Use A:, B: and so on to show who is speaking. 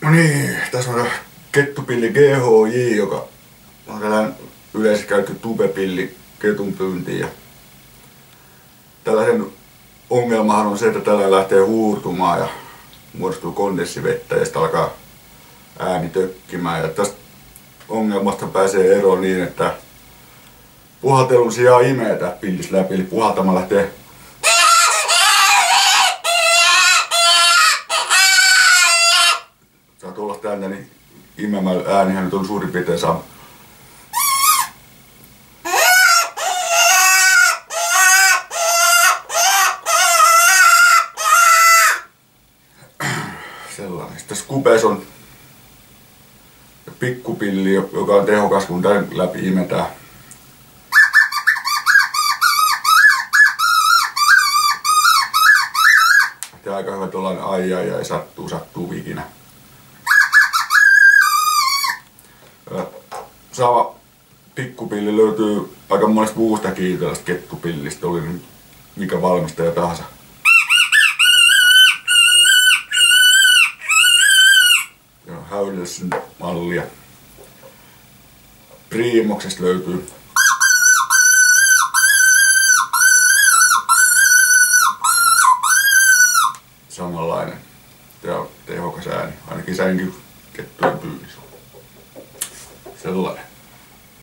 A: No niin, tässä on kettupilli GHJ, joka on tällainen yleisesti käytetty tubepilli ketun pyyntiin. Ja tällaisen ongelmahan on se, että tällä lähtee huurtumaan ja muodostuu kondenssivettä ja sitten alkaa ääni tökkimään. Ja tästä ongelmasta pääsee eroon niin, että puhaltelun sijaan imee tää pillis läpi, eli puhaltamalla lähtee saa tulla täältä, niin imemällä äänihän nyt on suurin piirtein sama. Sellainen. Sitten tässä kupeessa on pikkupilli, joka on tehokas, kun tämän läpi imetään. Ja aika hyvä tuollainen ai sattuu vikinä. Sama pikkupilli löytyy aika monesta muustakin tällaista kettupillistä, oli nyt mikä valmistaja tahansa. Häydellisen mallia. Primoksesta löytyy samanlainen ja tehokas ääni. Ainakin sänky